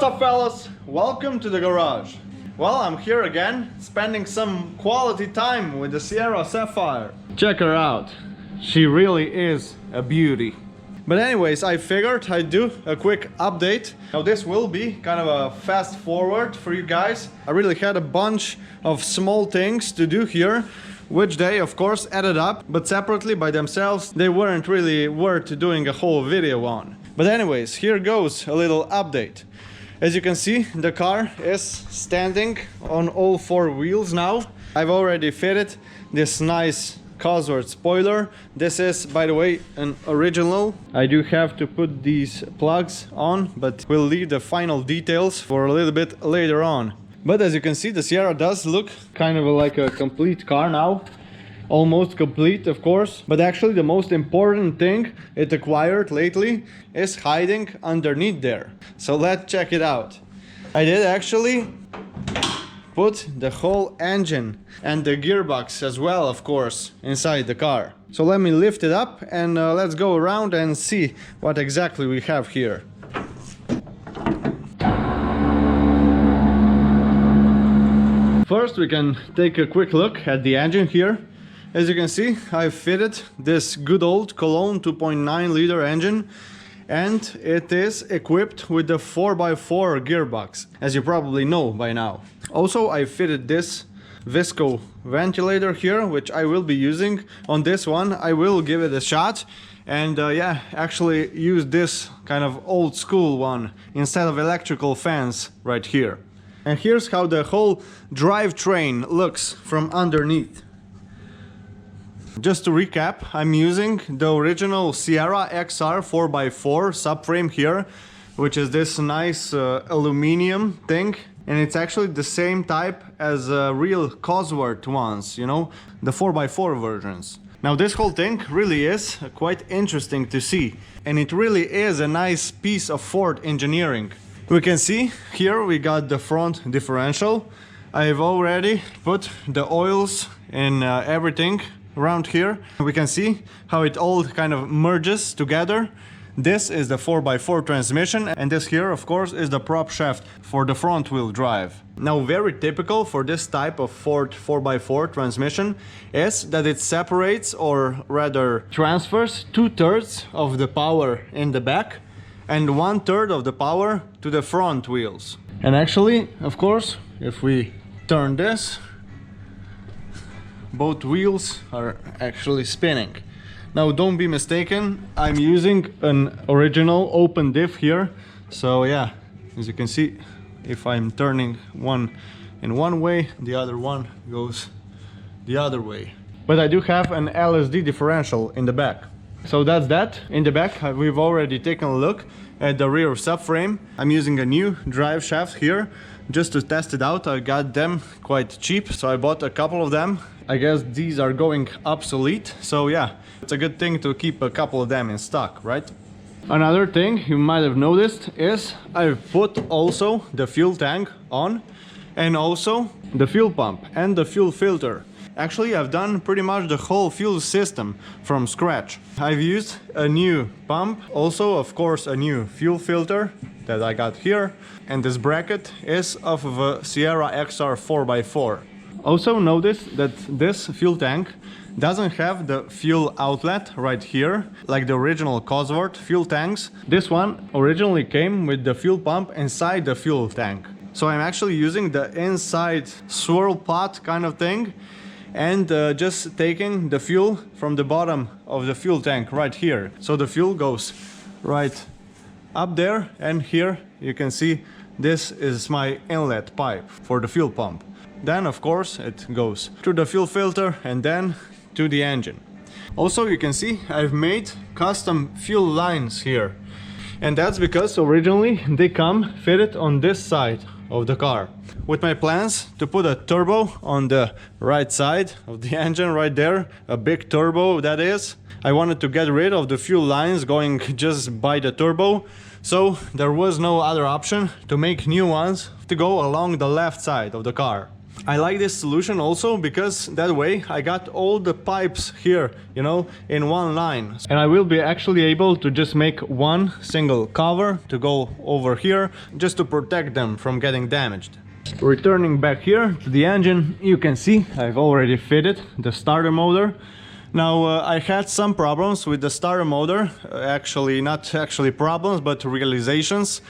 What's up, fellas? Welcome to the garage. Well, I'm here again, spending some quality time with the Sierra Sapphire. Check her out. She really is a beauty. But anyways, I figured I'd do a quick update. Now this will be kind of a fast forward for you guys. I really had a bunch of small things to do here, which they of course added up, but separately by themselves they weren't really worth doing a whole video on. But anyways, here goes a little update. As you can see, the car is standing on all four wheels now. I've already fitted this nice Cosworth spoiler. This is, by the way, an original. I do have to put these plugs on, but we'll leave the final details for a little bit later on. But as you can see, the Sierra does look kind of like a complete car now. Almost complete, of course, but actually the most important thing it acquired lately is hiding underneath there. So let's check it out. I did actually put the whole engine and the gearbox as well, of course, inside the car. So let me lift it up and let's go around and see what exactly we have here. First, we can take a quick look at the engine here. As you can see, I've fitted this good old Cologne 2.9 liter engine, and it is equipped with the 4x4 gearbox, as you probably know by now. Also, I fitted this Visco ventilator here, which I will be using on this one. I will give it a shot and yeah, actually use this kind of old school one instead of electrical fans right here. And here's how the whole drivetrain looks from underneath. Just to recap, I'm using the original Sierra XR 4x4 subframe here, which is this nice aluminum thing, and it's actually the same type as real Cosworth ones, you know, the 4x4 versions. Now this whole thing really is quite interesting to see, and it really is a nice piece of Ford engineering. We can see here we got the front differential. I've already put the oils in everything around here. We can see how it all kind of merges together. This is the 4x4 transmission, and this here of course is the prop shaft for the front wheel drive. Now, very typical for this type of Ford 4x4 transmission is that it separates, or rather transfers, 2/3 of the power in the back and 1/3 of the power to the front wheels. And actually, of course, if we turn this, both wheels are actually spinning. Now don't be mistaken, I'm using an original open diff here. So yeah, as you can see, if I'm turning one in one way, the other one goes the other way. But I do have an LSD differential in the back. So that's that. In the back, we've already taken a look at the rear subframe. I'm using a new drive shaft here just to test it out. I got them quite cheap, so I bought a couple of them. I guess these are going obsolete, so yeah, it's a good thing to keep a couple of them in stock, right? Another thing you might have noticed is I've put also the fuel tank on, and also the fuel pump and the fuel filter. Actually, I've done pretty much the whole fuel system from scratch. I've used a new pump, also of course a new fuel filter that I got here, and this bracket is of a Sierra XR 4x4. Also notice that this fuel tank doesn't have the fuel outlet right here, like the original Cosworth fuel tanks. This one originally came with the fuel pump inside the fuel tank. So I'm actually using the inside swirl pot kind of thing, and just taking the fuel from the bottom of the fuel tank right here. So the fuel goes right up there, and here you can see this is my inlet pipe for the fuel pump. Then of course it goes through the fuel filter and then to the engine. Also, you can see I've made custom fuel lines here, and that's because originally they come fitted on this side of the car. With my plans to put a turbo on the right side of the engine right there, a big turbo that is, I wanted to get rid of the fuel lines going just by the turbo, so there was no other option to make new ones to go along the left side of the car. I like this solution also because that way I got all the pipes here, you know, in one line. And I will be actually able to just make one single cover to go over here just to protect them from getting damaged. Returning back here to the engine, you can see I've already fitted the starter motor. Now I had some problems with the starter motor, actually not actually problems but realizations.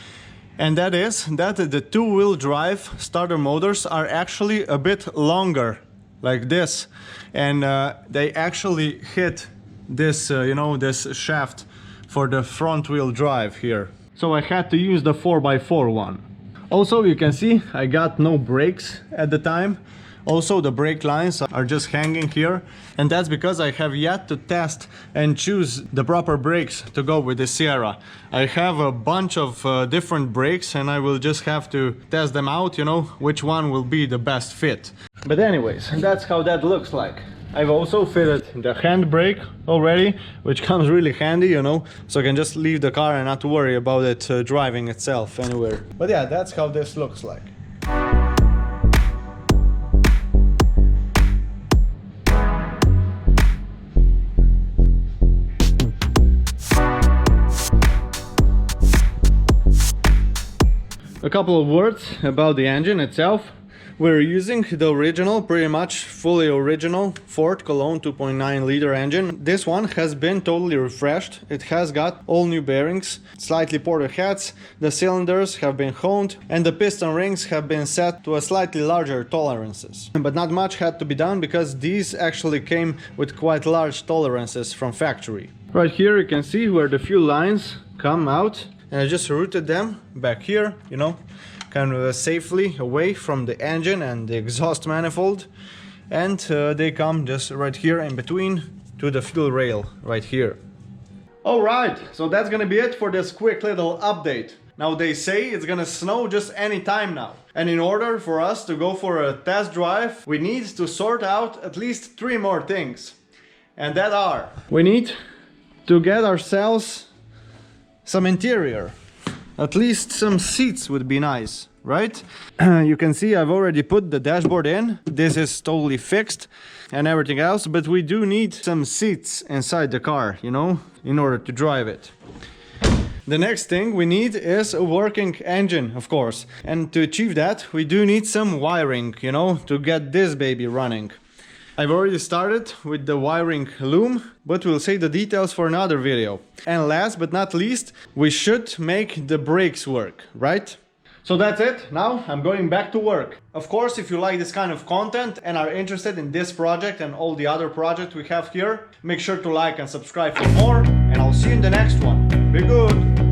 And that is that the two-wheel drive starter motors are actually a bit longer, like this. And they actually hit this, you know, this shaft for the front wheel drive here. So I had to use the 4x4 one. Also, you can see I got no brakes at the time. Also, the brake lines are just hanging here, and that's because I have yet to test and choose the proper brakes to go with the Sierra. I have a bunch of different brakes and I will just have to test them out, you know, which one will be the best fit. But anyways, that's how that looks like. I've also fitted the handbrake already, which comes really handy, you know, so I can just leave the car and not worry about it driving itself anywhere. But yeah, that's how this looks like. A couple of words about the engine itself. We're using the original, pretty much fully original Ford Cologne 2.9 liter engine. This one has been totally refreshed. It has got all new bearings, slightly ported heads, the cylinders have been honed, and the piston rings have been set to a slightly larger tolerances. But not much had to be done because these actually came with quite large tolerances from factory. Right here you can see where the fuel lines come out. And I just routed them back here, you know, kind of safely away from the engine and the exhaust manifold. And they come just right here in between to the fuel rail right here. Alright, so that's gonna be it for this quick little update. Now they say it's gonna snow just any time now. And in order for us to go for a test drive, we need to sort out at least 3 more things. And that are: we need to get ourselves some interior. At least some seats would be nice, right? You can see I've already put the dashboard in. This is totally fixed and everything else, but we do need some seats inside the car, you know, in order to drive it. The next thing we need is a working engine, of course. And to achieve that, we do need some wiring, you know, to get this baby running. I've already started with the wiring loom, but we'll save the details for another video. And last but not least, we should make the brakes work, right? So that's it. Now I'm going back to work. Of course, if you like this kind of content and are interested in this project and all the other projects we have here, make sure to like and subscribe for more, and I'll see you in the next one. Be good!